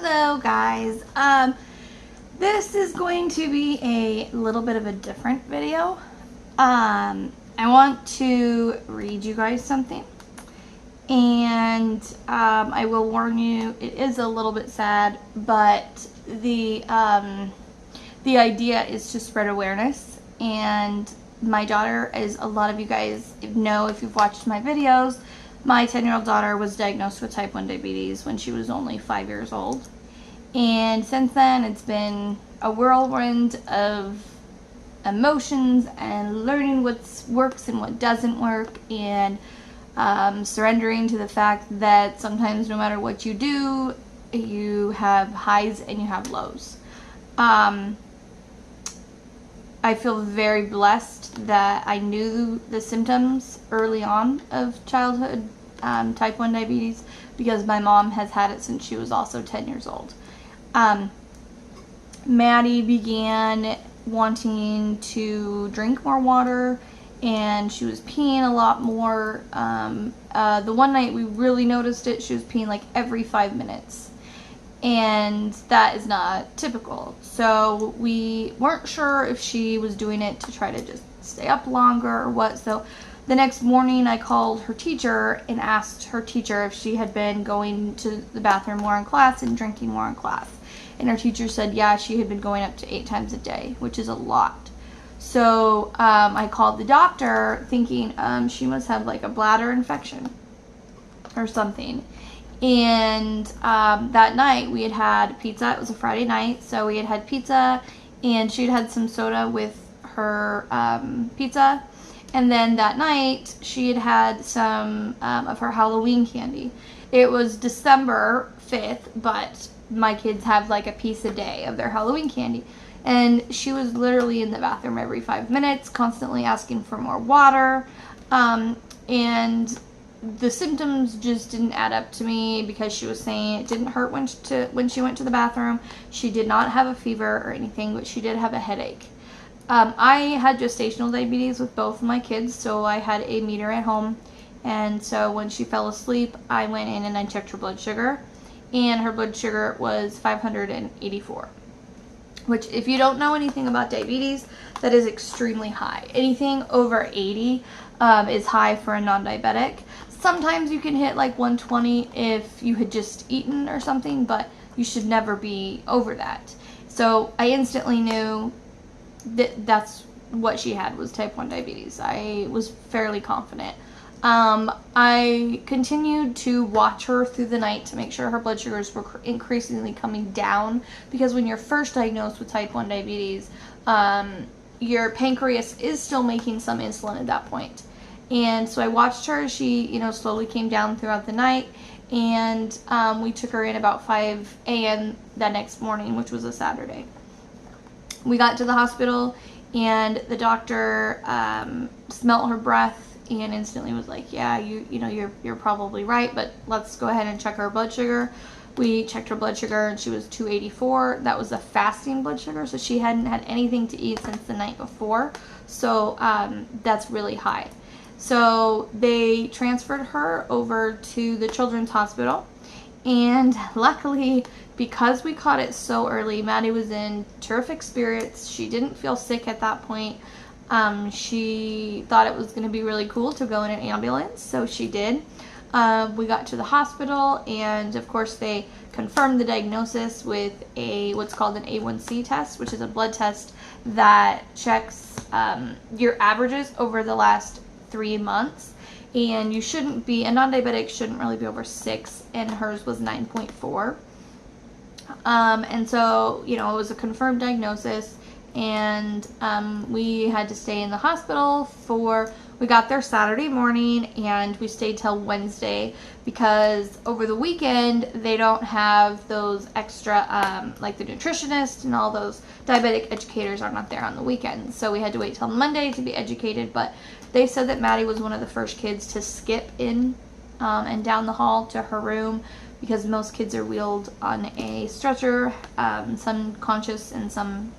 Hello guys. This is going to be a little bit of a different video. I want to read you guys something, and I will warn you, it is a little bit sad, but the idea is to spread awareness. And my daughter, as a lot of you guys know if you've watched my videos, my 10-year-old daughter was diagnosed with type 1 diabetes when she was only 5 years old. And since then, it's been a whirlwind of emotions and learning what works and what doesn't work, and surrendering to the fact that sometimes no matter what you do, you have highs and you have lows. I feel very blessed that I knew the symptoms early on of childhood type 1 diabetes, because my mom has had it since she was also 10 years old. Maddie began wanting to drink more water, and she was peeing a lot more. The one night we really noticed it, she was peeing like every 5 minutes. And that is not typical. So we weren't sure if she was doing it to try to just stay up longer or what. So the next morning I called her teacher and asked her teacher if she had been going to the bathroom more in class and drinking more in class. And her teacher said, yeah, she had been going up to 8 times a day, which is a lot. So I called the doctor thinking she must have like a bladder infection or something. And that night we had pizza. It was a Friday night, so we had pizza, and she'd had some soda with her pizza. And then that night she had some of her Halloween candy. It was December 5th, but my kids have like a piece a day of their Halloween candy. And she was literally in the bathroom every 5 minutes, constantly asking for more water. And the symptoms just didn't add up to me, because she was saying it didn't hurt when she went to the bathroom. She did not have a fever or anything, but she did have a headache. I had gestational diabetes with both of my kids, so I had a meter at home. And so when she fell asleep, I went in and I checked her blood sugar, and her blood sugar was 584. Which, if you don't know anything about diabetes, that is extremely high. Anything over 80 is high for a non-diabetic. Sometimes you can hit like 120 if you had just eaten or something, but you should never be over that. So I instantly knew that that's what she had, was type 1 diabetes. I was fairly confident. I continued to watch her through the night to make sure her blood sugars were increasingly coming down, because when you're first diagnosed with type 1 diabetes, your pancreas is still making some insulin at that point. And so I watched her. She, slowly came down throughout the night, and we took her in about 5 a.m. that next morning, which was a Saturday. We got to the hospital, and the doctor smelt her breath and instantly was like, yeah, you're probably right, but let's go ahead and check her blood sugar. We checked her blood sugar, and she was 284. That was a fasting blood sugar, so she hadn't had anything to eat since the night before. So that's really high. So they transferred her over to the Children's Hospital, and luckily, because we caught it so early, Maddie was in terrific spirits. She didn't feel sick at that point. She thought it was going to be really cool to go in an ambulance, so she did. We got to the hospital, and of course they confirmed the diagnosis with what's called an A1C test, which is a blood test that checks your averages over the last 3 months. And you shouldn't be, a non-diabetic shouldn't really be over 6, and hers was 9.4. And so, it was a confirmed diagnosis, and we had to stay in the hospital we got there Saturday morning, and we stayed till Wednesday, because over the weekend they don't have those extra, like the nutritionist and all those diabetic educators are not there on the weekends. So we had to wait till Monday to be educated, but they said that Maddie was one of the first kids to skip in and down the hall to her room, because most kids are wheeled on a stretcher, some conscious and some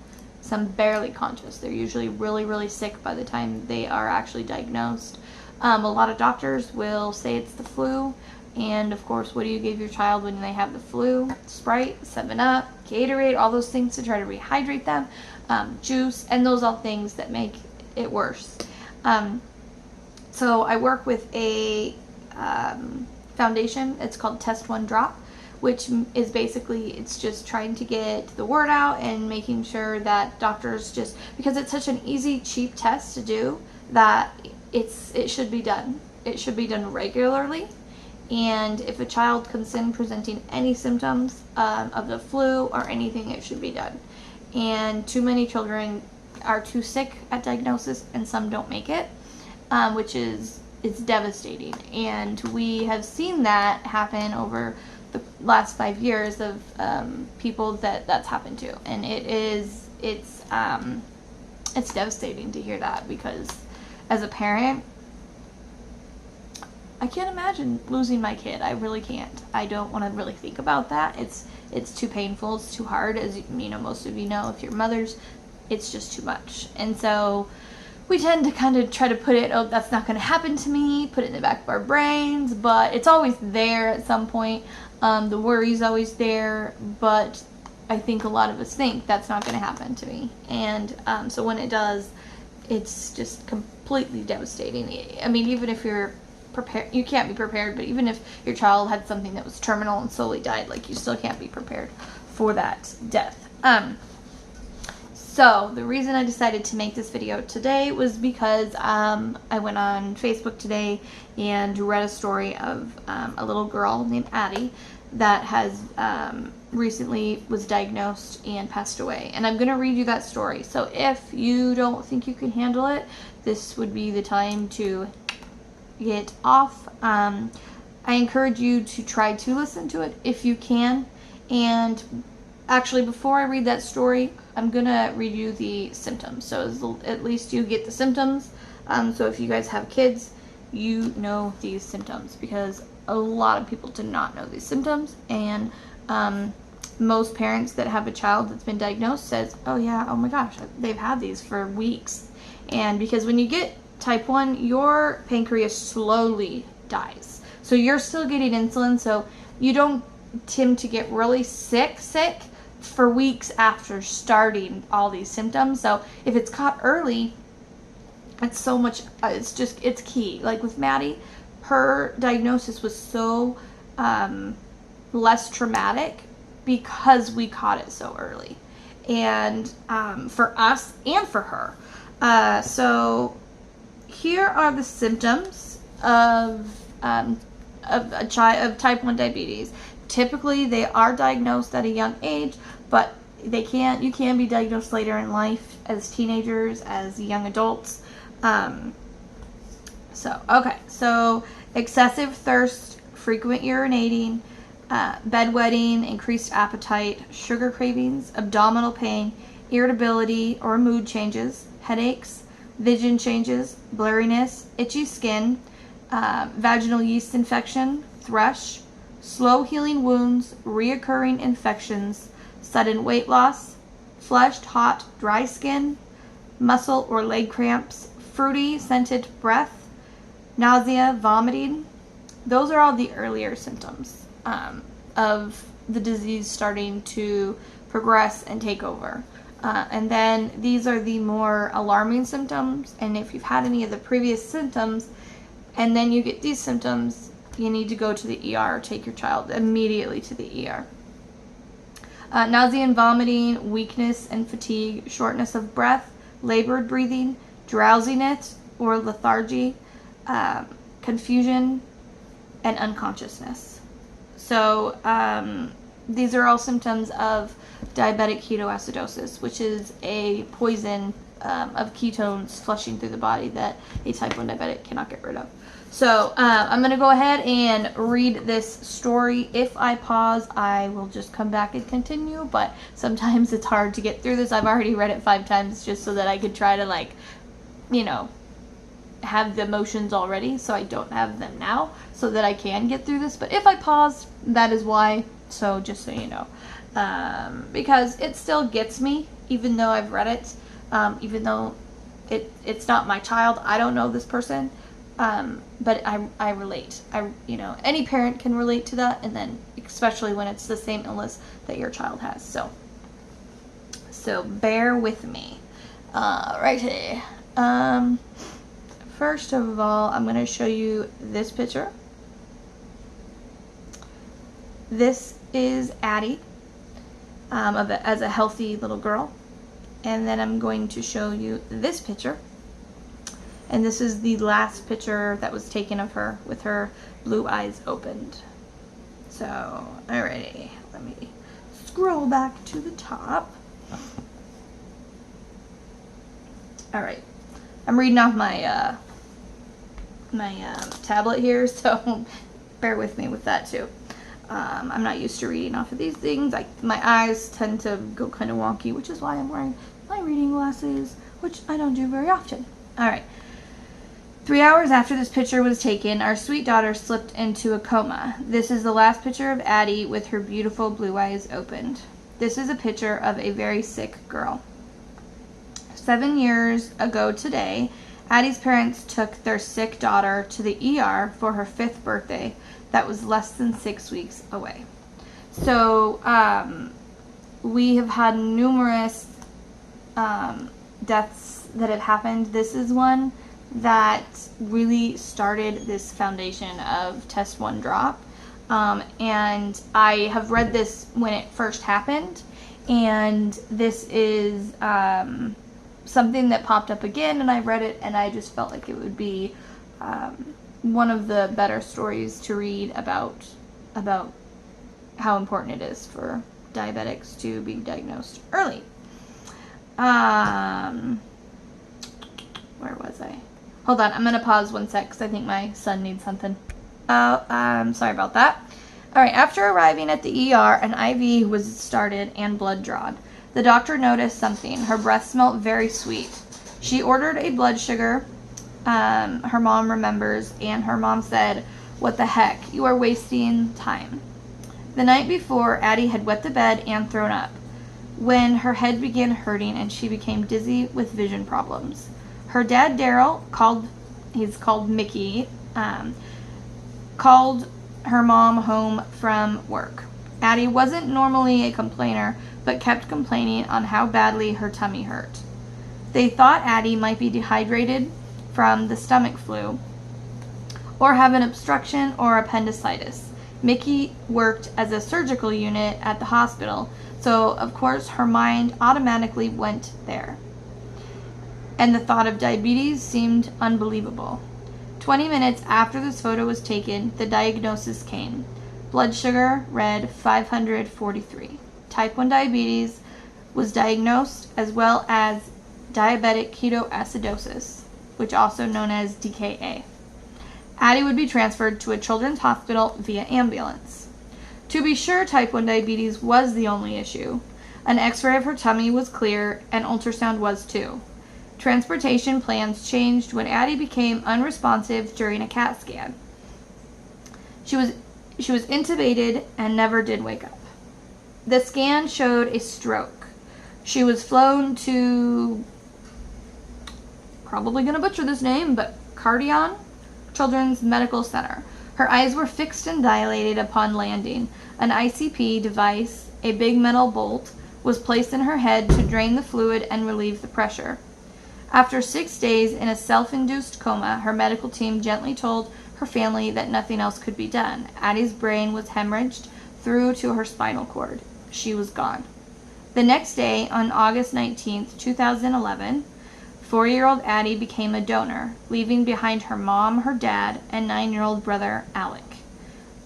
barely conscious. They're usually really, really sick by the time they are actually diagnosed. A lot of doctors will say it's the flu, And of course, what do you give your child when they have the flu? Sprite, 7-Up, Gatorade, all those things to try to rehydrate them, juice, and those are things that make it worse. So I work with a foundation. It's called Test One Drop, which is basically, it's just trying to get the word out and making sure that doctors, just because it's such an easy, cheap test to do, that it should be done. It should be done regularly. And if a child comes in presenting any symptoms of the flu or anything, it should be done. And too many children are too sick at diagnosis, and some don't make it, which is, it's devastating. And we have seen that happen over the last 5 years of people that's happened to, and it's devastating to hear that, because as a parent, I can't imagine losing my kid. I really can't. I don't want to really think about that. It's too painful. It's too hard. As you know, most of you know, if you're mothers, it's just too much. And so we tend to kind of try to put it, oh, that's not going to happen to me, put it in the back of our brains, but it's always there at some point. The worry's always there, but I think a lot of us think that's not going to happen to me. And so when it does, it's just completely devastating. I mean, even if you're prepared, you can't be prepared, but even if your child had something that was terminal and slowly died, like, you still can't be prepared for that death. So the reason I decided to make this video today was because I went on Facebook today and read a story of a little girl named Maddie that has recently was diagnosed and passed away. And I'm going to read you that story. So if you don't think you can handle it, this would be the time to get off. I encourage you to try to listen to it if you can. And actually, before I read that story, I'm gonna read you the symptoms, so at least you get the symptoms. So if you guys have kids, you know these symptoms, because a lot of people do not know these symptoms. And most parents that have a child that's been diagnosed says, oh yeah, oh my gosh, they've had these for weeks. And because when you get type 1, your pancreas slowly dies, so you're still getting insulin, so you don't tend to get really sick for weeks after starting all these symptoms. So if it's caught early, it's so much, it's key. Like with Maddie, her diagnosis was so less traumatic because we caught it so early, and for us and for her. So here are the symptoms of a child of type 1 diabetes. Typically, they are diagnosed at a young age, but you can be diagnosed later in life, as teenagers, as young adults. So excessive thirst, frequent urinating, bedwetting, increased appetite, sugar cravings, abdominal pain, irritability or mood changes, headaches, vision changes, blurriness, itchy skin, vaginal yeast infection, thrush, slow healing wounds, reoccurring infections, sudden weight loss, flushed, hot, dry skin, muscle or leg cramps, fruity, scented breath, nausea, vomiting. Those are all the earlier symptoms of the disease starting to progress and take over. And then these are the more alarming symptoms, and if you've had any of the previous symptoms and then you get these symptoms, you need to go to the ER or take your child immediately to the ER. Nausea and vomiting, weakness and fatigue, shortness of breath, labored breathing, drowsiness or lethargy, confusion, and unconsciousness. So these are all symptoms of diabetic ketoacidosis, which is a poison of ketones flushing through the body that a type 1 diabetic cannot get rid of. So I'm going to go ahead and read this story. If I pause, I will just come back and continue, but sometimes it's hard to get through this. I've already read it 5 times just so that I could try to, like, you know, have the emotions already, so I don't have them now, so that I can get through this. But if I pause, that is why, so just so you know. Because it still gets me, even though I've read it, even though it's not my child, I don't know this person, But I relate. Any parent can relate to that, and then especially when it's the same illness that your child has. So bear with me. Righty. First of all, I'm going to show you this picture. This is Addie, as a healthy little girl. And then I'm going to show you this picture. And this is the last picture that was taken of her with her blue eyes opened. So, alrighty, let me scroll back to the top. Alright, I'm reading off my tablet here, so bear with me with that too. I'm not used to reading off of these things. My eyes tend to go kind of wonky, which is why I'm wearing my reading glasses, which I don't do very often. Alright. 3 hours after this picture was taken, our sweet daughter slipped into a coma. This is the last picture of Addie with her beautiful blue eyes opened. This is a picture of a very sick girl. 7 years ago today, Addie's parents took their sick daughter to the ER for her 5th birthday that was less than 6 weeks away. So, we have had numerous deaths that had happened. This is one that really started this foundation of Test 1 Drop. And I have read this when it first happened, and this is something that popped up again, and I read it, and I just felt like it would be one of the better stories to read about how important it is for diabetics to be diagnosed early. Where was I? Hold on, I'm going to pause 1 sec because I think my son needs something. Sorry about that. Alright, after arriving at the ER, an IV was started and blood drawn. The doctor noticed something. Her breath smelled very sweet. She ordered a blood sugar, her mom remembers, and her mom said, "What the heck? You are wasting time." The night before, Addie had wet the bed and thrown up when her head began hurting and she became dizzy with vision problems. Her dad, Daryl, he's called Mickey, called her mom home from work. Addie wasn't normally a complainer, but kept complaining on how badly her tummy hurt. They thought Addie might be dehydrated from the stomach flu or have an obstruction or appendicitis. Mickey worked as a surgical unit at the hospital, so of course her mind automatically went there. And the thought of diabetes seemed unbelievable. 20 minutes after this photo was taken, the diagnosis came. Blood sugar read 543. Type 1 diabetes was diagnosed, as well as diabetic ketoacidosis, which also known as DKA. Addie would be transferred to a children's hospital via ambulance. To be sure, type 1 diabetes was the only issue. An x-ray of her tummy was clear, and ultrasound was too. Transportation plans changed when Addie became unresponsive during a CAT scan. She was intubated and never did wake up. The scan showed a stroke. She was flown to, probably going to butcher this name, but Cardion Children's Medical Center. Her eyes were fixed and dilated upon landing. An ICP device, a big metal bolt, was placed in her head to drain the fluid and relieve the pressure. After 6 days in a self-induced coma, her medical team gently told her family that nothing else could be done. Addie's brain was hemorrhaged through to her spinal cord. She was gone. The next day, on August 19, 2011, 4-year-old Addie became a donor, leaving behind her mom, her dad, and 9-year-old brother, Alec,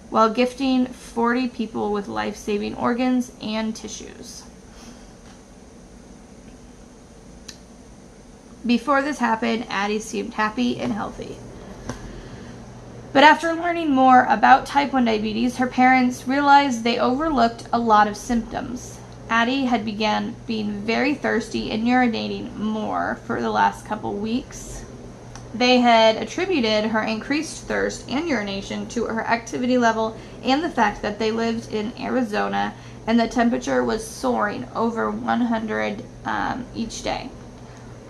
while gifting 40 people with life-saving organs and tissues. Before this happened, Addie seemed happy and healthy. But after learning more about type 1 diabetes, her parents realized they overlooked a lot of symptoms. Addie had began being very thirsty and urinating more for the last couple weeks. They had attributed her increased thirst and urination to her activity level and the fact that they lived in Arizona and the temperature was soaring over 100 each day.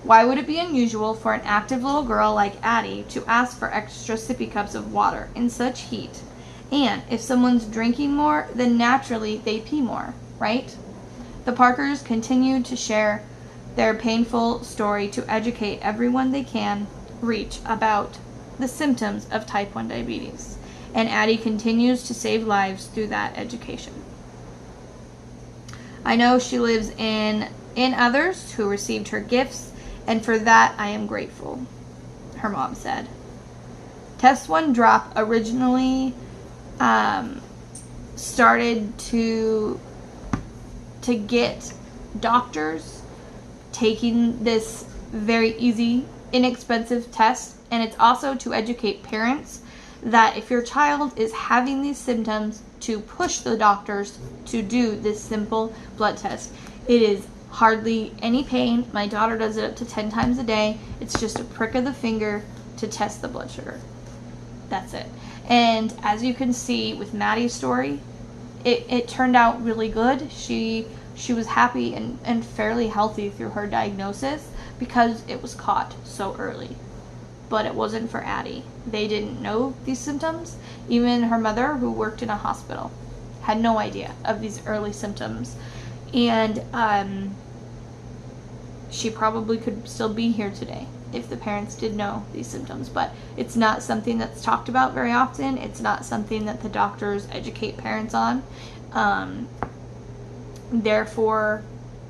Why would it be unusual for an active little girl like Addie to ask for extra sippy cups of water in such heat? And if someone's drinking more, then naturally they pee more, right? The Parkers continued to share their painful story to educate everyone they can reach about the symptoms of type 1 diabetes. And Addie continues to save lives through that education. I know she lives in others who received her gifts, and for that I am grateful, her mom said. Test 1 Drop originally started to get doctors taking this very easy, inexpensive test, and it's also to educate parents that if your child is having these symptoms, to push the doctors to do this simple blood test. It is hardly any pain. My daughter does it up to 10 times a day. It's just a prick of the finger to test the blood sugar. That's it. And as you can see with Maddie's story, it turned out really good. She was happy and fairly healthy through her diagnosis because it was caught so early. But it wasn't for Addie. They didn't know these symptoms. Even her mother, who worked in a hospital, had no idea of these early symptoms. And she probably could still be here today if the parents did know these symptoms. But it's not something that's talked about very often. It's not something that the doctors educate parents on. Therefore,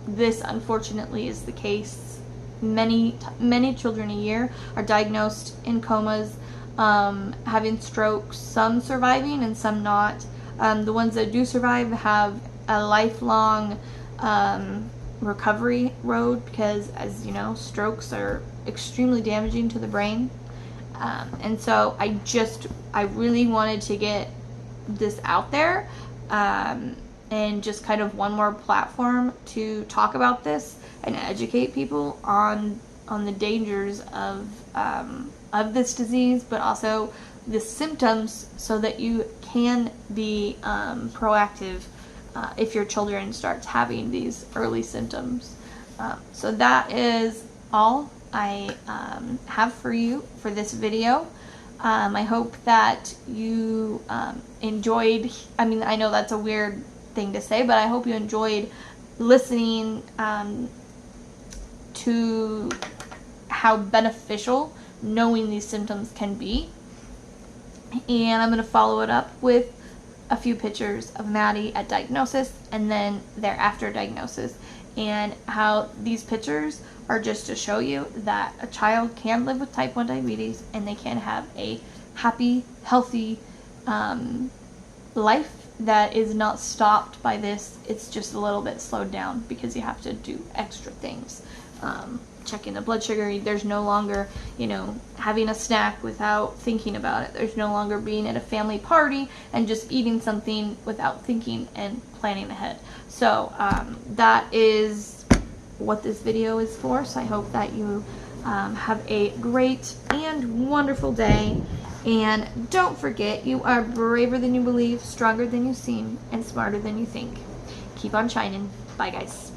this unfortunately is the case. Many children a year are diagnosed in comas, having strokes, some surviving and some not. The ones that do survive have a lifelong recovery road because, as you know, strokes are extremely damaging to the brain. And so I really wanted to get this out there and just kind of one more platform to talk about this and educate people on the dangers of this disease, but also the symptoms, so that you can be proactive if your children starts having these early symptoms. So that is all I have for you for this video. I hope that you enjoyed. I mean, I know that's a weird thing to say, but I hope you enjoyed listening to how beneficial knowing these symptoms can be. And I'm going to follow it up with a few pictures of Maddie at diagnosis and then thereafter diagnosis, and how these pictures are just to show you that a child can live with type 1 diabetes and they can have a happy, healthy life that is not stopped by this. It's just a little bit slowed down because you have to do extra things. Checking the blood sugar, there's no longer, having a snack without thinking about it. There's no longer being at a family party and just eating something without thinking and planning ahead. So that is what this video is for. So I hope that you have a great and wonderful day. And don't forget, you are braver than you believe, stronger than you seem, and smarter than you think. Keep on shining. Bye, guys.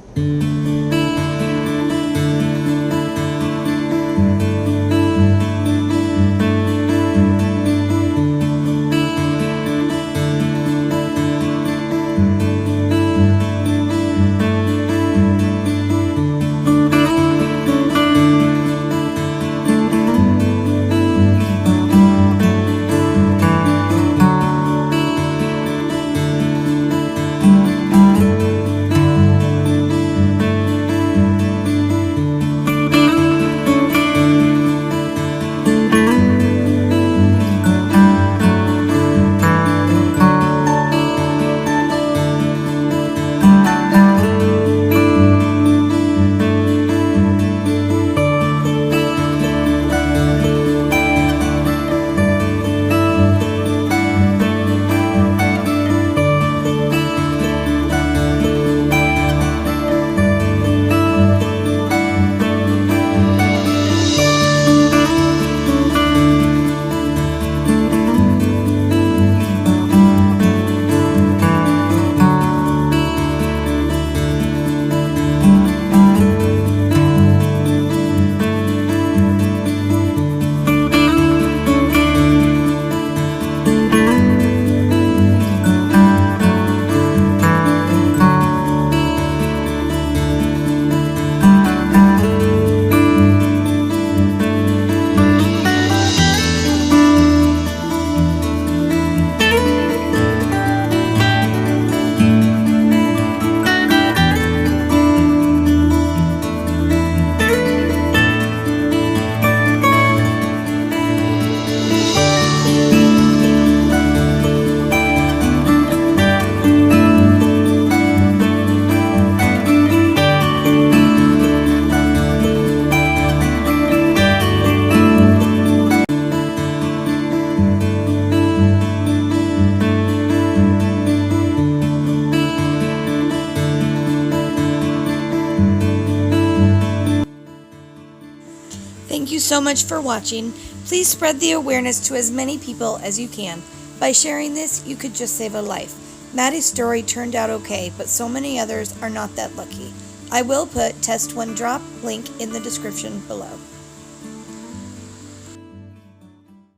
so much for watching. Please spread the awareness to as many people as you can. By sharing this, you could just save a life. Maddie's story turned out okay, but so many others are not that lucky. I will put Test 1 Drop link in the description below.